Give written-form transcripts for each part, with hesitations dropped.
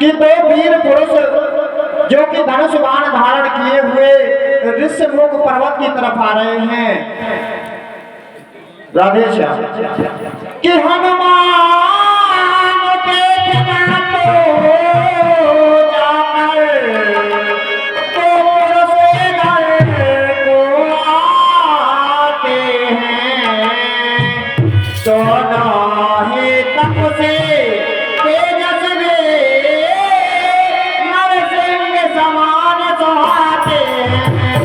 कि दो वीर पुरुष जो कि धनुष बाण धारण किए हुए ऋष्यमुख पर्वत की तरफ आ रहे हैं। राधे श्याम कि हनुमान देखना तो जाकर तो पुरुष घर को आते हैं, तो नाहे तप से तेजस्वी नरसिंह समान सुहाते हैं।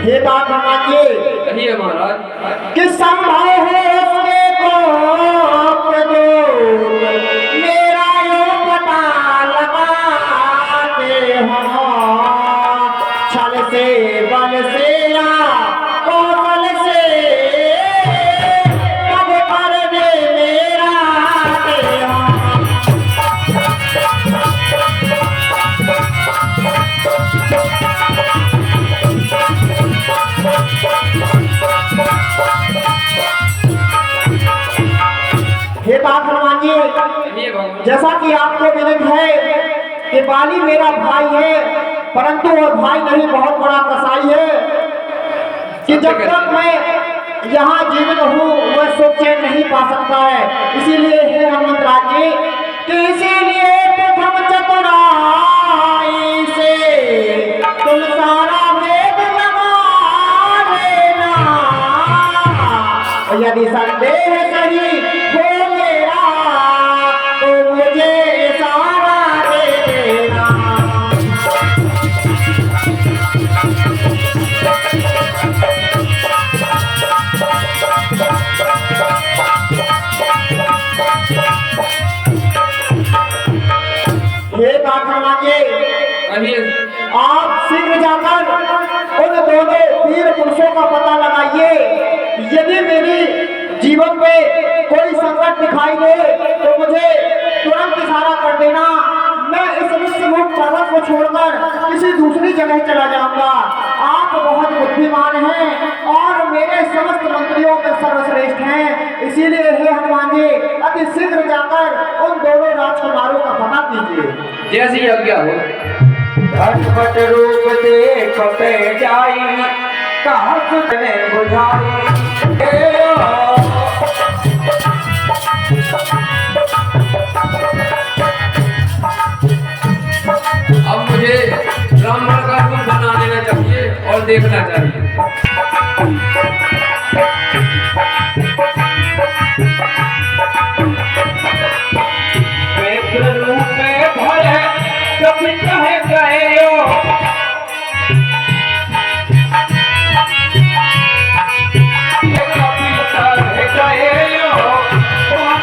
ये बात मानिए महाराज कि संभव हो उसके को मेरा यो पता लगाते हो, छल से बल से या कौशल से कब करने मेरा आते हो। हे बात हनुमान जी, जैसा कि आपको विदित है कि बाली मेरा भाई है, परंतु वह भाई नहीं बहुत बड़ा कसाई है कि जब तक मैं यहाँ जीवित हूँ वह सुख चैन नहीं पा सकता है। इसीलिए हे हनुमंत जी कि इसीलिए प्रथम चतुराई से तुम सारा वेद लगा लेना, यदि संदेह सही हो मेरा तो मुझे इशारा दे देना। हे मांगे आप शीघ्र जाकर उन दोनों वीर पुरुषों का पता लगाइए। यदि मेरी जीवन पे कोई संकट दिखाई दे तो मुझे तुरंत इशारा कर देना, मैं इस ऋष्यमुख पर्वत को छोड़कर किसी दूसरी जगह चला जाऊंगा। आप बहुत बुद्धिमान हैं और मेरे समस्त मंत्रियों में सर्वश्रेष्ठ हैं, इसीलिए हे हनुमान जी अति शीघ्र जाकर उन दोनों राजकुमारों का पता कीजिए। जैसी आज्ञा हो। घटपट रूप देखते जाई, कहा तुझने बुझाई। अब मुझे ब्राह्मण का रूप बना लेना चाहिए और देखना चाहिए। रूप में भरे कभी कहे गए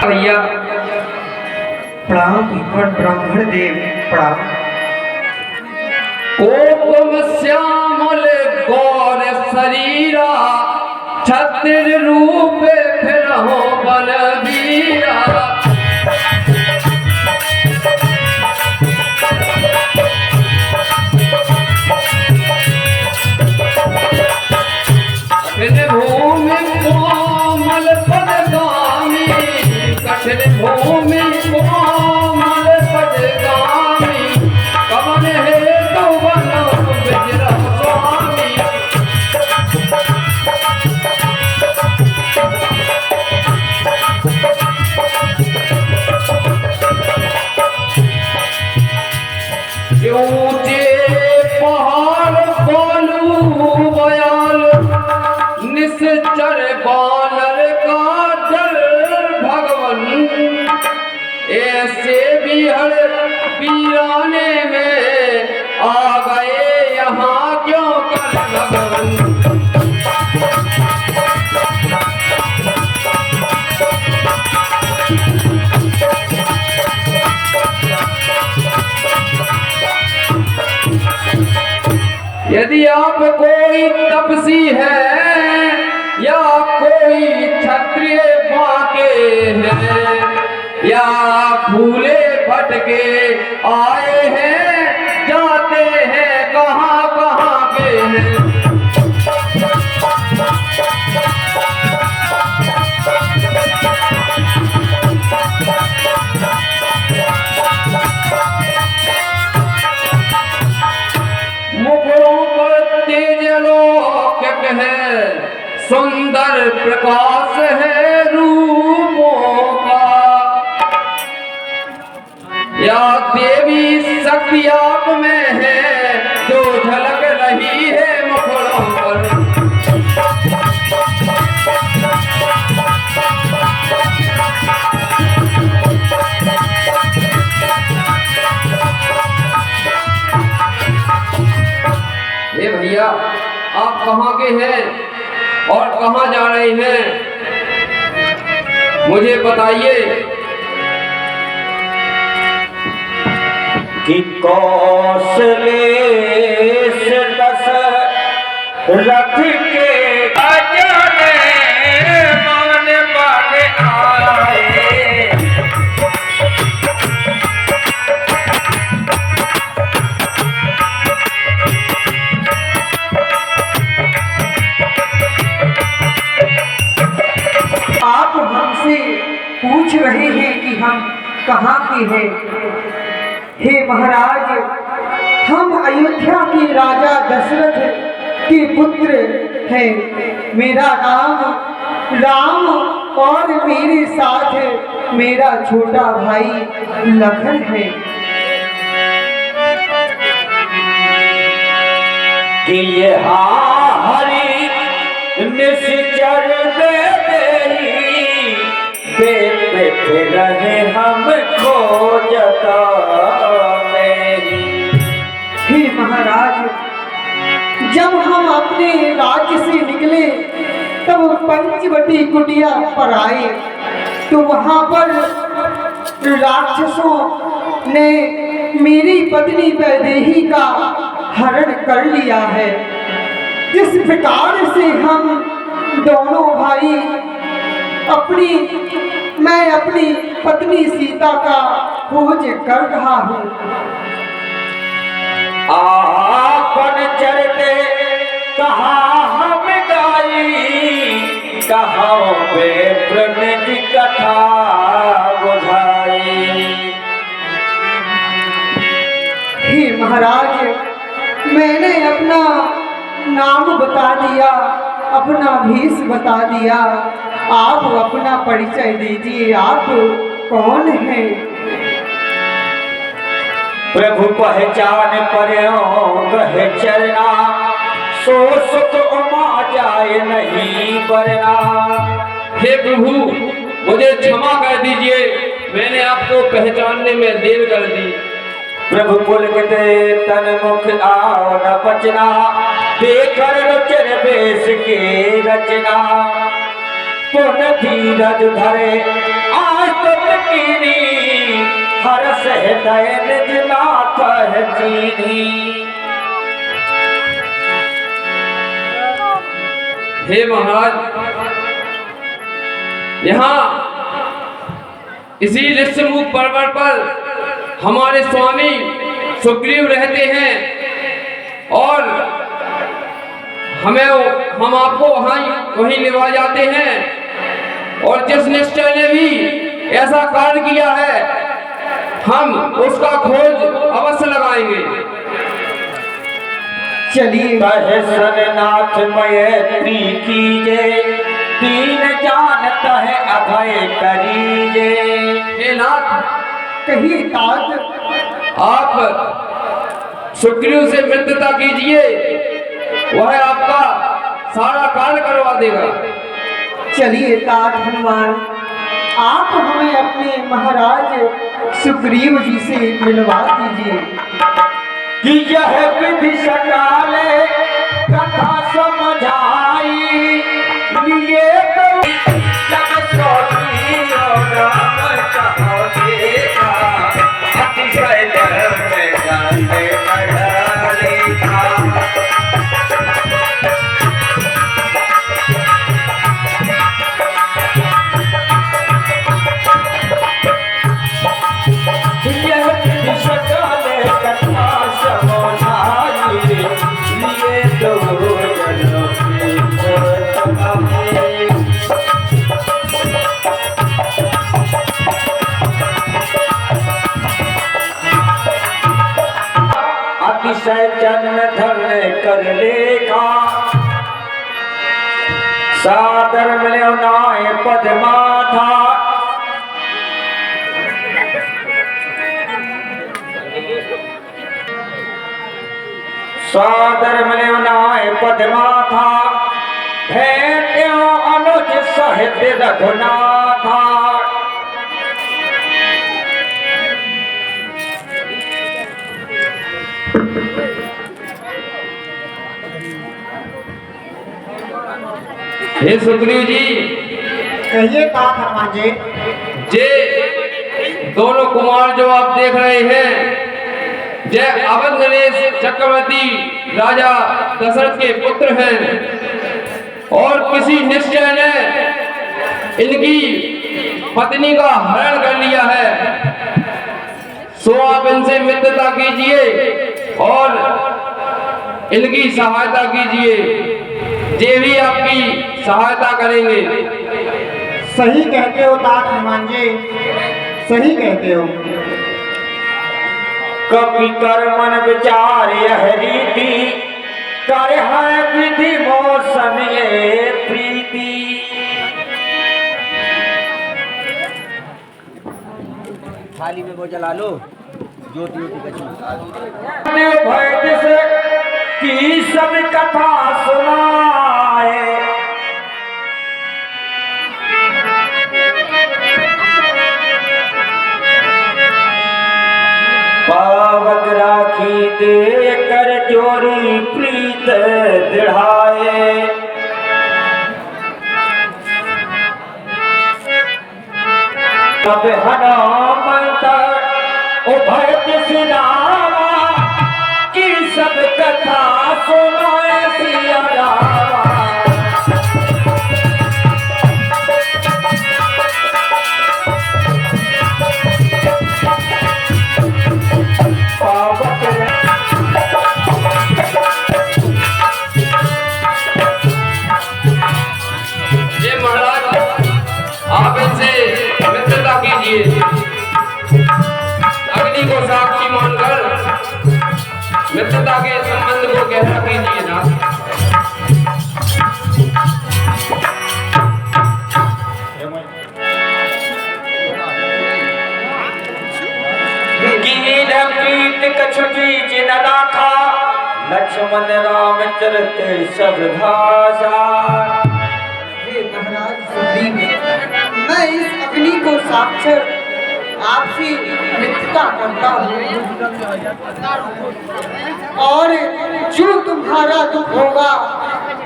भैया प्रणाम ब्राह्मण देव प्रणाम। ओम श्यामल गौर शरीरा, छत्र रूप फिर हो बलबीरा। कठिन भूमि कोमल पदगामी, कठिन भूमि कोमल पदगामी, कवन हेतु बनो विजरह स्वामी। ऊंचे पहाड़ बालू बयाल, निश्चर बानर का डर भगवन। ऐसे बिहड़ वीराने में आ गए यहाँ क्यों कर भगवन। यदि आप कोई तपसी है या कोई क्षत्रिय बाके हैं या फूले भटके आए हैं जाते हैं प्रकाश है रूपों का, या देवी शक्ति आप में है जो झलक रही है मुखड़ों पर। हे भैया, आप कहाँ के हैं और कहाँ जा रहे हैं, मुझे बताइए। कि कौशले से दशरथ के अजने मन बन आए। आप हमसे पूछ रहे हैं कि हम कहाँ के हैं। हे महाराज, हम अयोध्या के राजा दशरथ के पुत्र हैं। मेरा नाम राम और मेरे साथ मेरा छोटा भाई लखन है। कि ये हरि निश्चर दे फिर रहे हम खोजता मेरी। हे महाराज, जब हम अपने राज्य से निकले तब पंचवटी कुटिया पर आए तो वहां पर राक्षसों ने मेरी पत्नी वैदेही का हरण कर लिया है। जिस प्रकार से हम दोनों भाई मैं अपनी पत्नी सीता का खोज कर रहा हूँ। आपन चरते कहा हम गाई, कहा पे प्रमित कथा बुझाई। हे महाराज, मैंने अपना नाम बता दिया, अपना भेष बता दिया। आप अपना परिचय दीजिए, आप कौन हैं? प्रभु पहचान पर्यों कहे चरना, सो सुख उमा जाए नहीं बरना। हे प्रभु, मुझे क्षमा कर दीजिए, मैंने आपको पहचानने में देर कर दी। प्रभु पुलकिते तन मुख आओ न बचना, देकर रुचिर बेश के रचना। पुन धीरज धरे आज तो तकीनी, हरस हृदय निज नाथ है चीनी। हे महाराज, यहाँ इसी ऋषिमुख पर्वत पर हमारे स्वामी सुग्रीव रहते हैं और हम आपको वहीं निभा जाते हैं। और जिस निश्चय ने भी ऐसा कार्य किया है, हम उसका खोज अवश्य लगाएंगे। चलिए। कहे सरनाथ मैत्री कीजे, दीन जानता है अभय करीजे। हे नाथ, कहिए तात। आप सुग्रीव से मित्रता कीजिए, वह आपका सारा कार्य करवा देगा। चलिए तात हनुमान, आप हमें अपने महाराज सुग्रीव जी से मिलवा दीजिए। कि यह विधि सकाले कथा समझाई, लिए तो जग सोची और राम कहो देखा, अतिशय धर्म में जाने पढ़ा लिखा। यह विधि सकाले कथा समझाई, लिए तो जनों की तमाही। अतिशय जन्म धन कर लेगा, सादर मिले नाय पद्मा था सादर मिले नाय पद्मा था भेट्यो अनुज सहित रघुनाथा हे सुग्रीव जी, कहिए का हनुमान जी। जे दोनों कुमार जो आप देख रहे हैं, जे अवध नरेश चक्रवर्ती राजा दशरथ के पुत्र हैं और किसी निश्चय ने इनकी पत्नी का हरण कर लिया है। सो आप इनसे मित्रता कीजिए और इनकी सहायता कीजिए, जे भी आपकी सहायता करेंगे। सही कहते हो तात हनुमान जी, सही कहते हो। कपि कर मन विचार यह रीति कर है विधि मौसम ये प्रीति थाली में वो जला लो ज्योति भय से की सब कथा सुनाए पावक राखी दे कर जोरी प्रीत दृढ़ाए अब हनुमंत उभय सिनावा की सब कथा सुनाए सिया रामा ये महाराज, आप इनसे मित्रता कीजिए, अग्नि को साक्षी मानकर मित्रता के संबंध को गहरा कीजिए ना। प्रीत कछुकी जिन राखा लक्ष्मण राम चरते सब भाषा महाराज सुग्रीव, मैं इस अग्नि को साक्षर आपसे मित्रता करता हूँ और जो तुम्हारा दुख होगा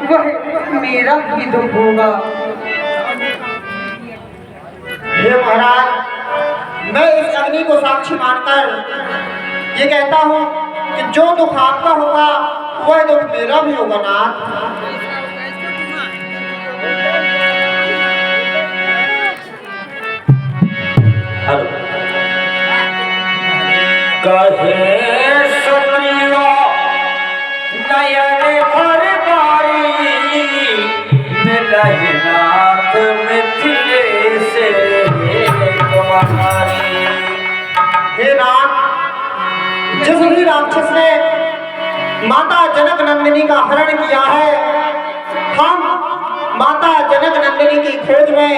वह मेरा भी दुख होगा। हे महाराज, मैं इस अग्नि को साक्षी मानकर ये कहता हूँ कि जो दुख आपका होगा वह दुख मेरा भी होगा नाथ। कहे सुग्रीव नयन भर बारी मिलहि नाथ मिथिलेश तुम्हारी। हे नाथ, जिस भी राक्षस ने माता जनक नंदिनी का हरण किया है, हम माता जनक नंदिनी की खोज में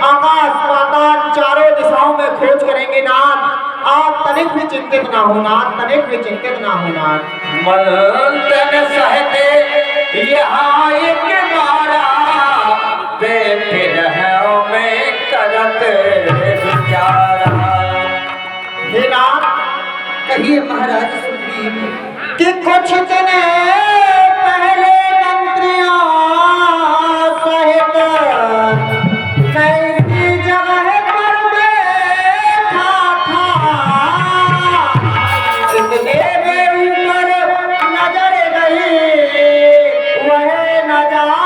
आकाश पाताल चारों दिशाओं में खोज करेंगे नाथ। आप तनिक भी चिंतित ना हो नाथ, तनिक भी चिंतित ना हो नाथ। मंथन सहते यहाँ एक मारा बैठे रहो में करत विचारा। हे नाथ, कहिए महाराज सुग्रीव, कि कुछ दिन पहले मंत्रियों सहित नई जगह पर बैठा था, इतने में ऊपर नजर गई वह नजारा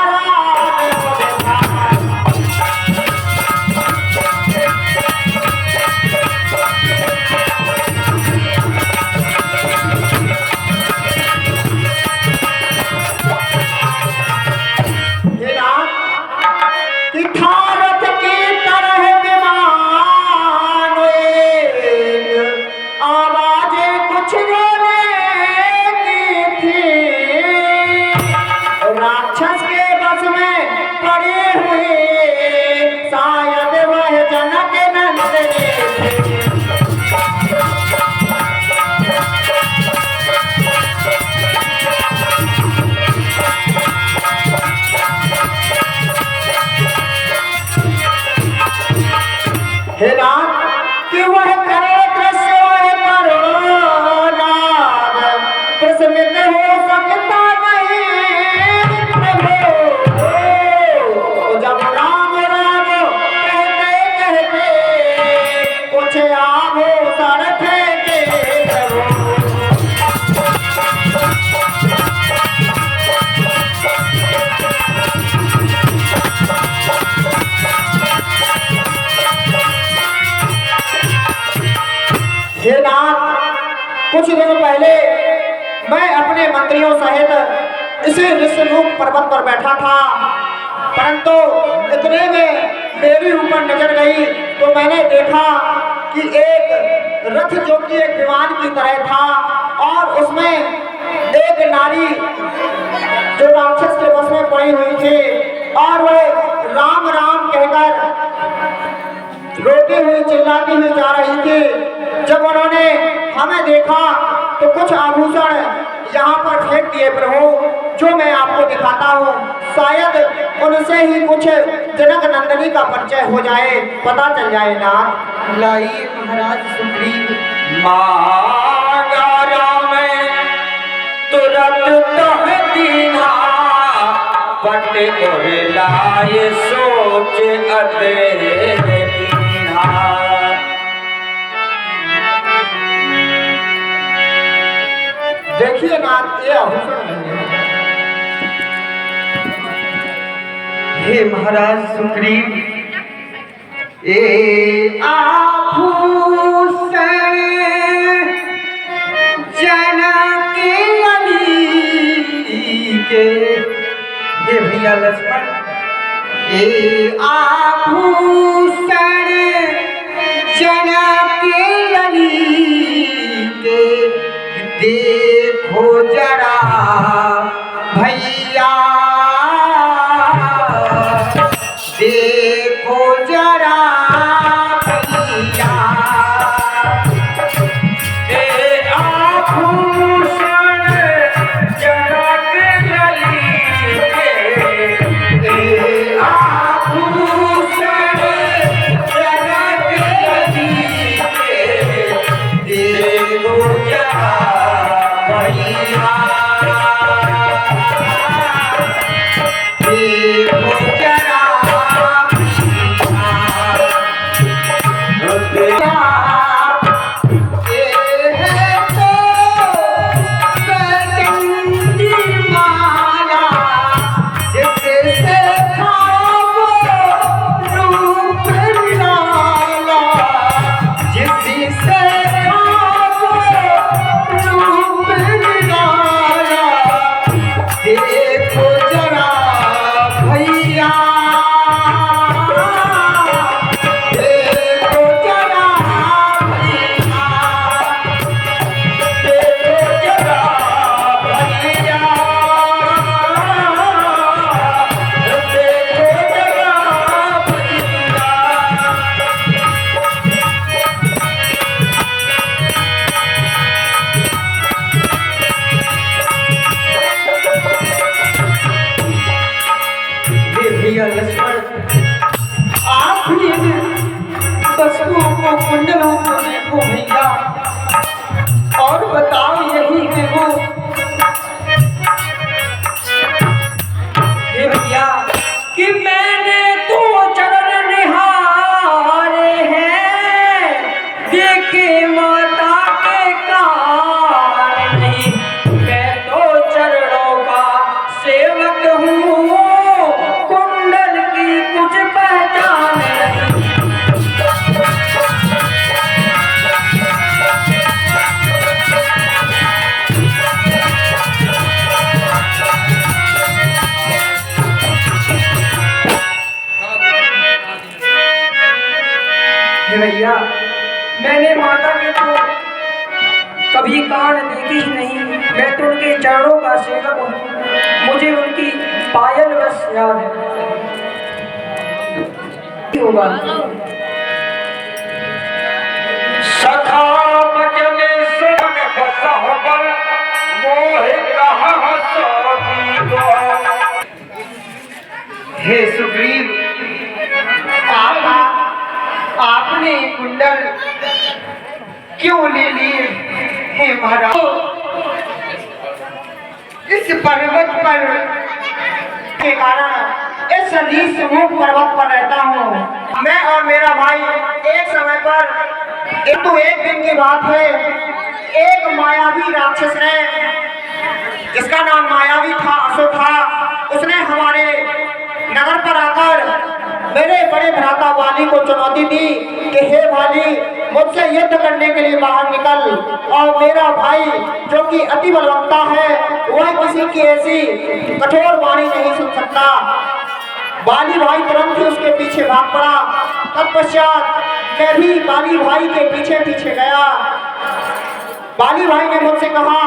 पहले मैं अपने मंत्रियों सहित इसी ऋषिमुख पर्वत पर बैठा था, परंतु इतने में मेरे ऊपर नजर गई तो मैंने देखा कि एक रथ जो कि एक विमान की तरह था और उसमें एक नारी जो राक्षस के बस में पड़ी हुई थी और वह राम राम कहकर रोती हुई चिल्लाती हुई जा रही थी। जब उन्होंने हमें देखा तो कुछ आभूषण यहाँ पर फेंक दिए प्रभु, जो मैं आपको दिखाता हूँ, शायद उनसे ही कुछ जनक नंदनी का परिचय हो जाए, पता चल जाए नाथ। लाइए महाराज सुग्रीव। मांगारा में तुरंत तह दीना पट और लाए सोच अदे दीना। देखिए नाथ, ये आभूषण नहीं है। हे महाराज सुग्रीव, ए आभूषण जनक के, हे भैया लक्ष्मण, ए आभूषण जनक के, देखो जरा भैया, देखो जरा भैया, ए आभूषण जनक के, ए आभूषण जनक के, देखो जरा भैया, देखो जरा देखो जरा भैया, देखो जरा भैया, देखो जरा भैया, देखो जरा भैया। भैया लक्ष्मण, आप भी इन वस्तुओं को, कुंडलों को देखो भैया, और बताओ यही है वो। हे भैया कि मैंने तो चरण निहारे हैं, देखे माता के कान नहीं, मैं तो चरणों का सेवक हूँ, कुंडल की कुछ पहचान नहीं। हे भैया, मैंने माता के तो कभी कान देखी ही नहीं, मैं तो उनके चरणों का सेवक हूँ, मुझे उनकी पायल बस याद है। होगा सखा बजने सुन बसहबल मोह कहा सोबीगो। हे सुग्रीव, आपने कुंडल क्यों ले लिए? हे महाराज, इस पर्वत पर के कारण इस ऋषिमुख पर्वत पर रहता हूँ। मैं और मेरा भाई एक समय पर, एक दिन की बात है, एक मायावी राक्षस ने, जिसका नाम मायावी था, अशोक था, उसने हमारे नगर पर आकर मेरे बड़े भ्राता वाली को चुनौती दी कि हे वाली, मुझसे युद्ध करने के लिए बाहर निकल, और मेरा भाई जो कि अति बलवंता है वह किसी की ऐसी कठोर वाणी नहीं सुन सकता। बाली भाई तुरंत ही उसके पीछे भाग पड़ा। तत्पश्चात मैं भी बाली भाई के पीछे पीछे गया। बाली भाई ने मुझसे कहा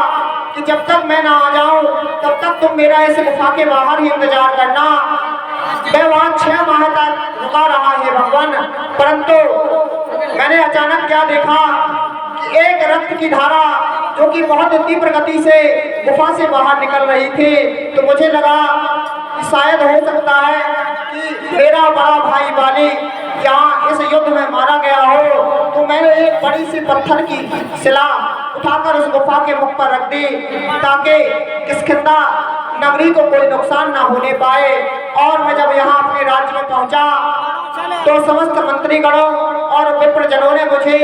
कि जब तक मैं ना आ जाऊं तब तक तुम मेरा इस गुफा के बाहर ही इंतजार करना। मैं वहां 6 माह तक रुका रहा है भगवान, परंतु मैंने अचानक क्या देखा कि एक रक्त की धारा जो कि बहुत तीव्र गति से गुफा से बाहर निकल रही थी। तो मुझे लगा कि शायद हो सकता है कि मेरा बड़ा भाई बाली यहाँ इस युद्ध में मारा गया हो। तो मैंने एक बड़ी सी पत्थर की शिला उठाकर उस गुफा के मुख पर रख दी ताकि किष्किंधा नगरी को कोई नुकसान ना होने पाए। और मैं जब यहाँ अपने राज्य में पहुंचा तो समस्त मंत्रीगणों और विप्रजनों ने मुझे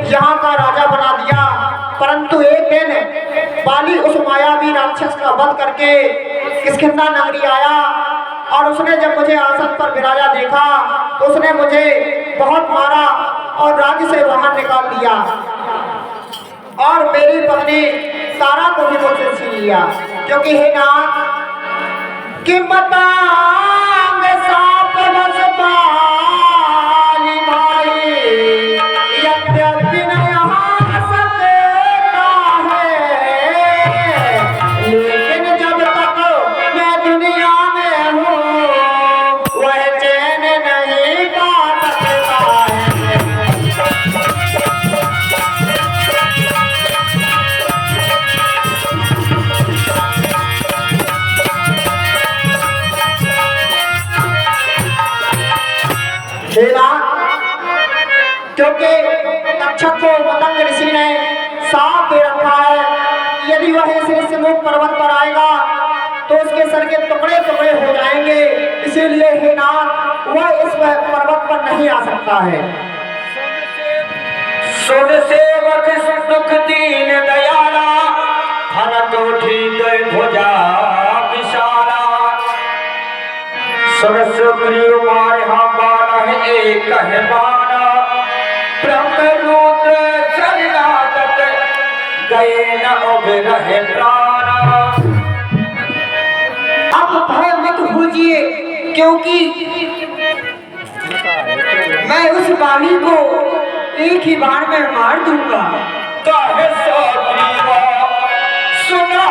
यहाँ का राजा बना दिया। परंतु एक दिन बाली उस मायावी राक्षस का वध करके किष्किंधा नगरी आया, और उसने जब मुझे आसन पर विराजा देखा तो उसने मुझे बहुत मारा और राज्य से बाहर निकाल दिया, और मेरी पत्नी तारा को भी मुझसे छीन लिया। क्योंकि हे नाथ कि बतांग साप बस बाली भाई यद्यपि न यहाँ सकता है, लेकिन जब तक मैं दुनिया में हूँ वह चैन नहीं पा सकता है। क्योंकि तक्षक को पतंग ऋषि ने साफ दे रखा है, यदि वह इस ऋषिमुख पर्वत पर आएगा तो उसके सर के टुकड़े टुकड़े हो जाएंगे। इसीलिए हे नाथ वह इस पर्वत पर नहीं आ सकता है। सुन सेवक सुख दीन दयाला, हरत उठी गए भुजा विशाला। सुन सुग्रीव मारे हाँ बाला है एक है बाना, ब्रह्म रुद्र शरणागत गए न उब रहे प्राणा। अब भय मत होजिए, क्योंकि मैं उस बाली को एक ही बार में मार दूंगा। कहे सुग्रीवा सुनो